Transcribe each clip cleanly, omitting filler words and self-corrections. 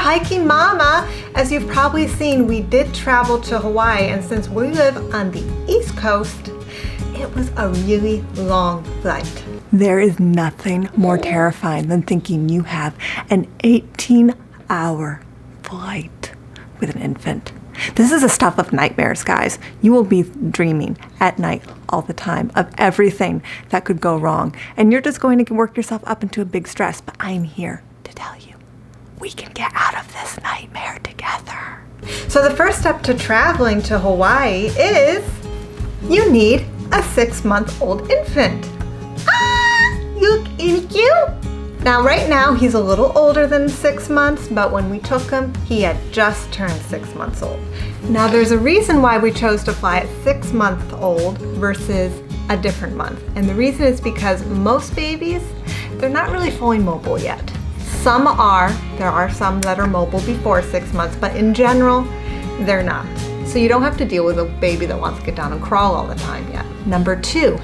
Hiking Mama. As you've probably seen, we did travel to Hawaii, and since we live on the East Coast, it was a really long flight. There is nothing more terrifying than thinking you have an 18-hour flight with an infant. This is the stuff of nightmares, guys. You will be dreaming at night all the time of everything that could go wrong, and you're just going to work yourself up into a big stress, but I'm here to tell you, we can get out of this nightmare together. So the first step to traveling to Hawaii is you need a 6-month-old infant. You look cute. Now right now he's a little older than 6 months, but when we took him, he had just turned 6 months old. Now there's a reason why we chose to fly at 6 months old versus a different month. And the reason is because most babies, they're not really fully mobile yet. Some are, there are some that are mobile before 6 months, but in general, they're not. So you don't have to deal with a baby that wants to get down and crawl all the time yet. Number 2,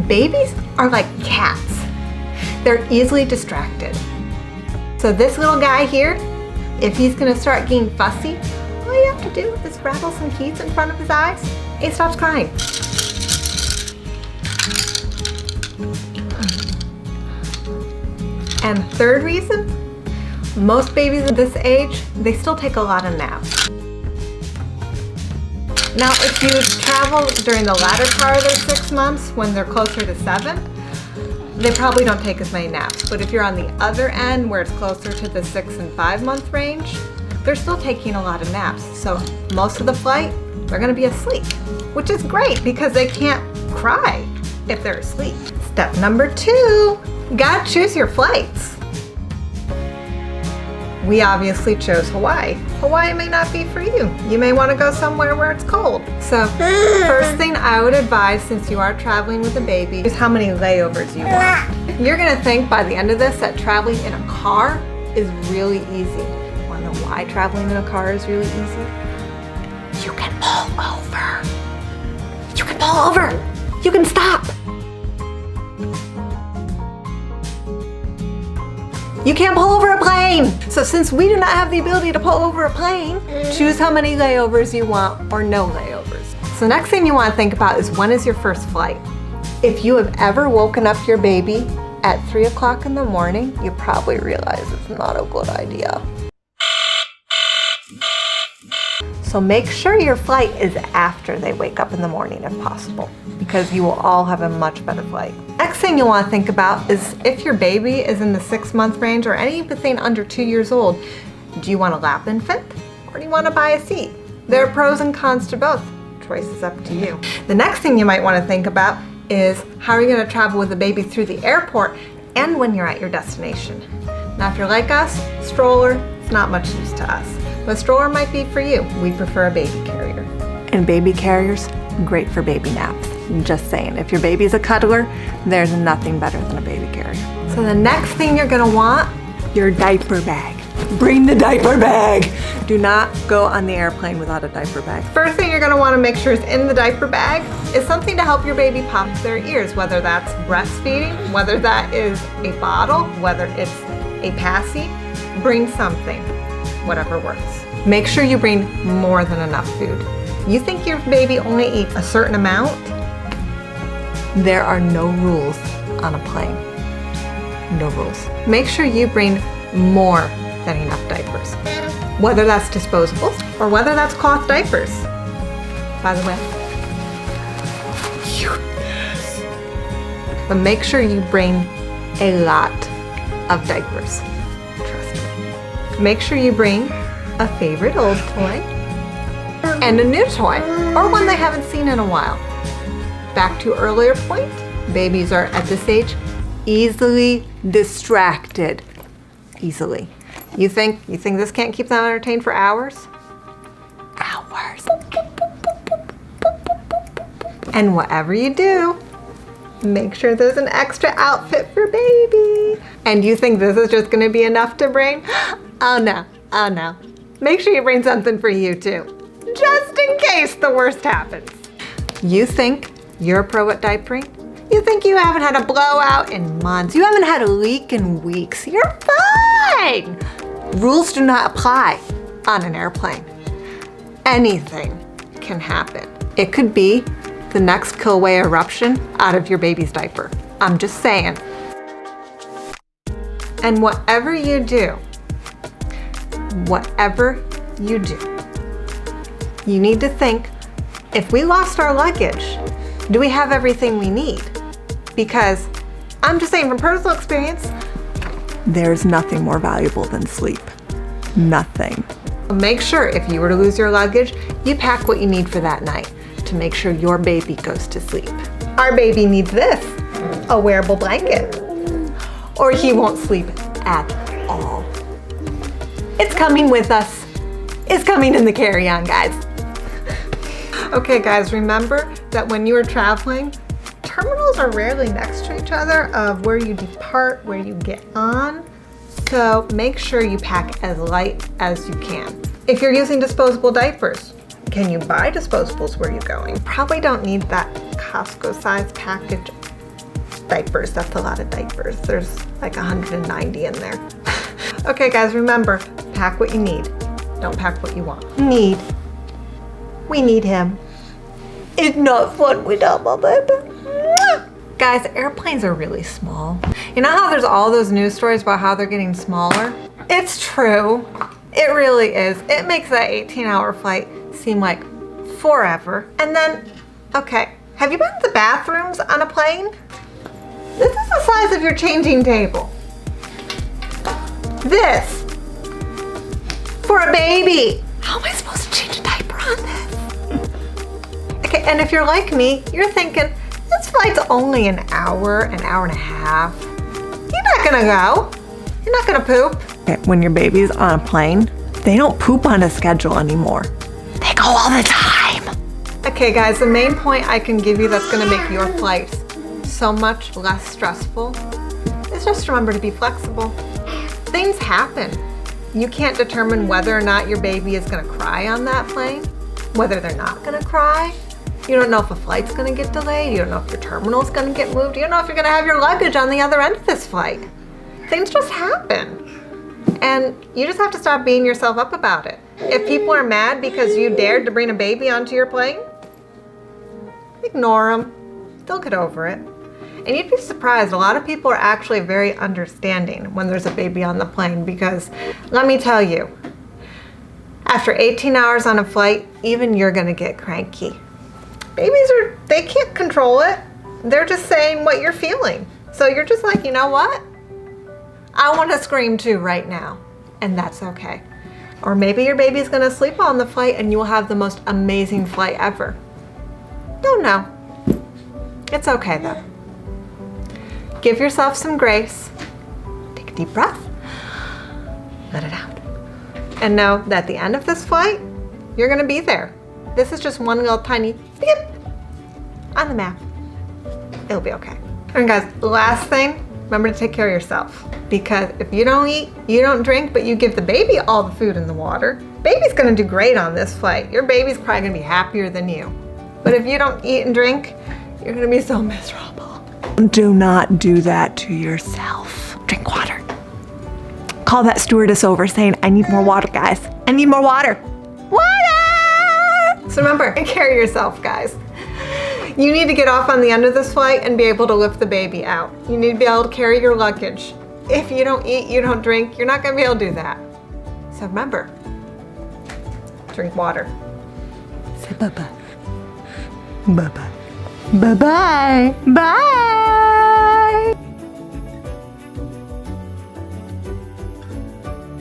babies are like cats. They're easily distracted. So this little guy here, if he's gonna start getting fussy, all you have to do is rattle some keys in front of his eyes, and he stops crying. And third reason, most babies at this age, they still take a lot of naps. Now, if you travel during the latter part of their 6 months, when they're closer to 7, they probably don't take as many naps. But if you're on the other end, where it's closer to the 6 and 5 month range, they're still taking a lot of naps. So most of the flight, they're gonna be asleep, which is great because they can't cry if they're asleep. Step number 2, you gotta choose your flights. We obviously chose Hawaii. Hawaii may not be for you. You may want to go somewhere where it's cold. So first thing I would advise, since you are traveling with a baby, is how many layovers you want. You're gonna think by the end of this that traveling in a car is really easy. Wanna know why traveling in a car is really easy? You can pull over. You can pull over. You can stop. You can't pull over a plane. So since we do not have the ability to pull over a plane, choose how many layovers you want or no layovers. So next thing you want to think about is, when is your first flight? If you have ever woken up your baby at 3 o'clock in the morning, you probably realize it's not a good idea. So make sure your flight is after they wake up in the morning if possible, because you will all have a much better flight. Next thing you want to think about is, if your baby is in the 6 month range or anything under 2 years old, do you want a lap infant or do you want to buy a seat? There are pros and cons to both. Choice is up to you. The next thing you might want to think about is, how are you going to travel with a baby through the airport and when you're at your destination? Now if you're like us, stroller, it's not much use to us. But a stroller might be for you. We prefer a baby carrier. And baby carriers, great for baby naps. I'm just saying, if your baby's a cuddler, there's nothing better than a baby carrier. So the next thing you're gonna want, your diaper bag. Bring the diaper bag. Do not go on the airplane without a diaper bag. First thing you're gonna wanna make sure is in the diaper bag is something to help your baby pop their ears, whether that's breastfeeding, whether that is a bottle, whether it's a passy. Bring something, whatever works. Make sure you bring more than enough food. You think your baby only eats a certain amount? There are no rules on a plane. No rules. Make sure you bring more than enough diapers. Whether that's disposables or whether that's cloth diapers. By the way, cuteness. But make sure you bring a lot of diapers. Trust me. Make sure you bring a favorite old toy and a new toy, or one they haven't seen in a while. Back to earlier point, babies are at this age easily distracted. Easily. You think this can't keep them entertained for hours? Hours. And whatever you do, make sure there's an extra outfit for baby. And you think this is just gonna be enough to bring? Oh no, oh no. Make sure you bring something for you too, just in case the worst happens. You think you're a pro at diapering? You think you haven't had a blowout in months? You haven't had a leak in weeks? You're fine! rules do not apply on an airplane. Anything can happen. It could be the next Kilauea eruption out of your baby's diaper. I'm just saying. And whatever you do, you need to think, if we lost our luggage, do we have everything we need? Because I'm just saying from personal experience, there's nothing more valuable than sleep. Nothing. Make sure if you were to lose your luggage, you pack what you need for that night to make sure your baby goes to sleep. Our baby needs this, a wearable blanket, or he won't sleep at all. It's coming with us. It's coming in the carry-on, guys. Okay, guys, remember that when you are traveling, terminals are rarely next to each other of where you depart, where you get on. So make sure you pack as light as you can. If you're using disposable diapers, can you buy disposables where you're going? Probably don't need that Costco size package diapers. That's a lot of diapers. There's like 190 in there. Okay, guys, remember, pack what you need. Don't pack what you want. Need. We need him. It's not fun without my baby. Guys, airplanes are really small. You know how there's all those news stories about how they're getting smaller? It's true. It really is. It makes that 18-hour flight seem like forever. And then, okay, have you been to the bathrooms on a plane? This is the size of your changing table. This, for a baby. How am I supposed to change a diaper on this? Okay, and if you're like me, you're thinking, this flight's only an hour and a half. You're not gonna go. You're not gonna poop. Okay, when your baby's on a plane, they don't poop on a schedule anymore. They go all the time. Okay, guys, the main point I can give you that's gonna make your flights so much less stressful is just remember to be flexible. Things happen. You can't determine whether or not your baby is gonna cry on that plane, whether they're not gonna cry. You don't know if a flight's gonna get delayed. You don't know if your terminal's gonna get moved. You don't know if you're gonna have your luggage on the other end of this flight. Things just happen. And you just have to stop beating yourself up about it. If people are mad because you dared to bring a baby onto your plane, ignore them. They'll get over it. And you'd be surprised, a lot of people are actually very understanding when there's a baby on the plane because let me tell you, after 18 hours on a flight, even you're gonna get cranky. Babies they can't control it. They're just saying what you're feeling. So you're just like, you know what? I want to scream too right now. And that's okay. Or maybe your baby's gonna sleep on the flight and you will have the most amazing flight ever. Don't know. It's okay though. Give yourself some grace. Take a deep breath. Let it out. And know that at the end of this flight, you're gonna be there. This is just one little tiny beep on the map. It'll be okay. And guys, last thing, remember to take care of yourself. Because if you don't eat, you don't drink, but you give the baby all the food and the water, baby's gonna do great on this flight. Your baby's probably gonna be happier than you. But if you don't eat and drink, you're gonna be so miserable. Do not do that to yourself. Drink water. Call that stewardess over saying, I need more water, guys. I need more water. Water! So remember, take care of yourself, guys. You need to get off on the end of this flight and be able to lift the baby out. You need to be able to carry your luggage. If you don't eat, you don't drink, you're not gonna be able to do that. So remember, drink water. Say bye-bye. Bye-bye. Bye-bye. Bye.